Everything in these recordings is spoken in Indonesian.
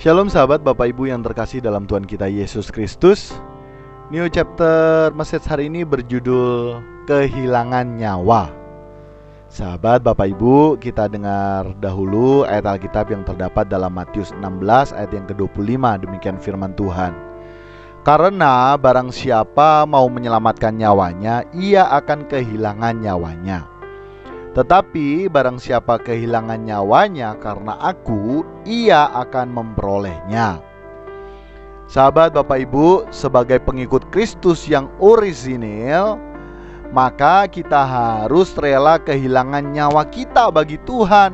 Shalom sahabat Bapak Ibu yang terkasih dalam Tuhan kita Yesus Kristus. New chapter message hari ini berjudul Kehilangan Nyawa. Sahabat Bapak Ibu, kita dengar dahulu ayat Alkitab yang terdapat dalam Matius 16 ayat yang ke-25. Demikian firman Tuhan. Karena barang siapa mau menyelamatkan nyawanya, ia akan kehilangan nyawanya. Tetapi barang siapa kehilangan nyawanya karena aku, ia akan memperolehnya. Sahabat Bapak Ibu, sebagai pengikut Kristus yang orisinil, maka kita harus rela kehilangan nyawa kita bagi Tuhan.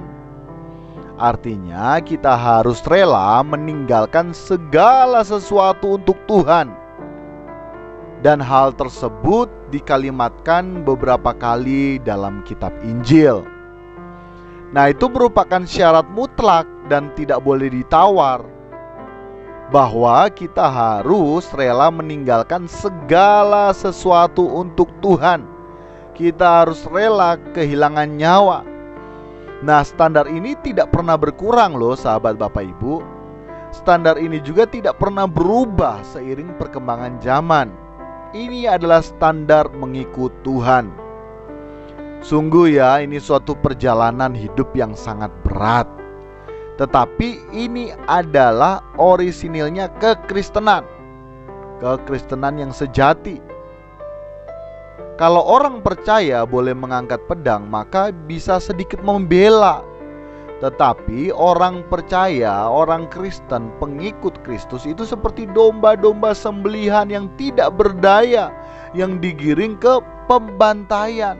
Artinya kita harus rela meninggalkan segala sesuatu untuk Tuhan. Dan hal tersebut dikalimatkan beberapa kali dalam kitab Injil. Nah, itu merupakan syarat mutlak dan tidak boleh ditawar, bahwa kita harus rela meninggalkan segala sesuatu untuk Tuhan. Kita harus rela kehilangan nyawa. Nah, standar ini tidak pernah berkurang loh sahabat Bapak Ibu. Standar ini juga tidak pernah berubah seiring perkembangan zaman. Ini adalah standar mengikut Tuhan. Sungguh ya, ini suatu perjalanan hidup yang sangat berat. Tetapi ini adalah orisinilnya kekristenan. Kekristenan yang sejati. Kalau orang percaya boleh mengangkat pedang, maka bisa sedikit membela. Tetapi orang percaya, orang Kristen, pengikut Kristus itu seperti domba-domba sembelihan yang tidak berdaya, yang digiring ke pembantaian,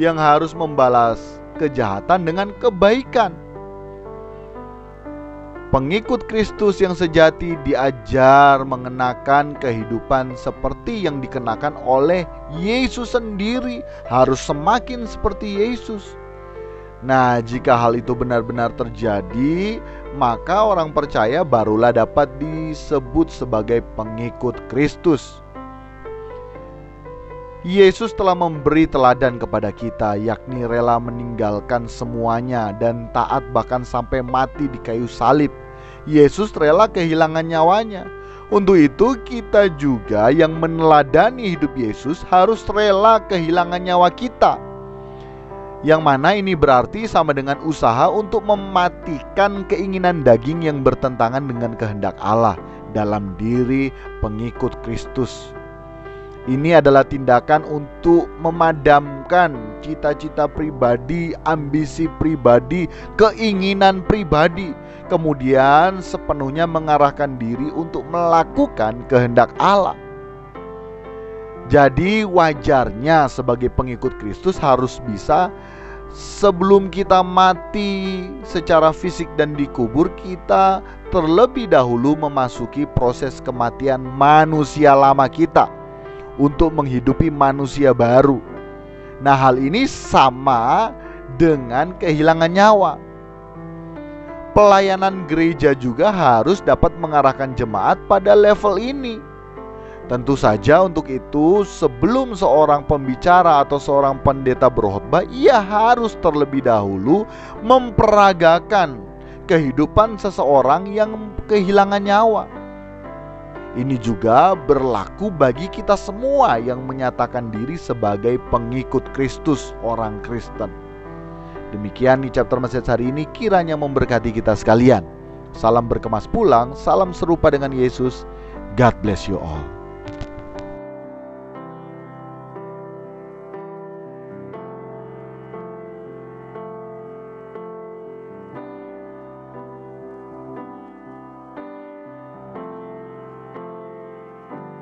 yang harus membalas kejahatan dengan kebaikan. Pengikut Kristus yang sejati diajar mengenakan kehidupan seperti yang dikenakan oleh Yesus sendiri, harus semakin seperti Yesus. Nah, jika hal itu benar-benar terjadi, maka orang percaya barulah dapat disebut sebagai pengikut Kristus. Yesus telah memberi teladan kepada kita, yakni rela meninggalkan semuanya dan taat bahkan sampai mati di kayu salib. Yesus rela kehilangan nyawanya. Untuk itu kita juga yang meneladani hidup Yesus harus rela kehilangan nyawa kita. Yang mana ini berarti sama dengan usaha untuk mematikan keinginan daging yang bertentangan dengan kehendak Allah dalam diri pengikut Kristus. Ini adalah tindakan untuk memadamkan cita-cita pribadi, ambisi pribadi, keinginan pribadi, kemudian sepenuhnya mengarahkan diri untuk melakukan kehendak Allah. Jadi wajarnya sebagai pengikut Kristus harus bisa, sebelum kita mati secara fisik dan dikubur, kita terlebih dahulu memasuki proses kematian manusia lama kita untuk menghidupi manusia baru. Nah, hal ini sama dengan kehilangan nyawa. Pelayanan gereja juga harus dapat mengarahkan jemaat pada level ini. Tentu saja untuk itu sebelum seorang pembicara atau seorang pendeta berkhotbah, ia harus terlebih dahulu memperagakan kehidupan seseorang yang kehilangan nyawa. Ini juga berlaku bagi kita semua yang menyatakan diri sebagai pengikut Kristus, orang Kristen. Demikian di chapter message hari ini, kiranya memberkati kita sekalian. Salam berkemas pulang, salam serupa dengan Yesus. God bless you all.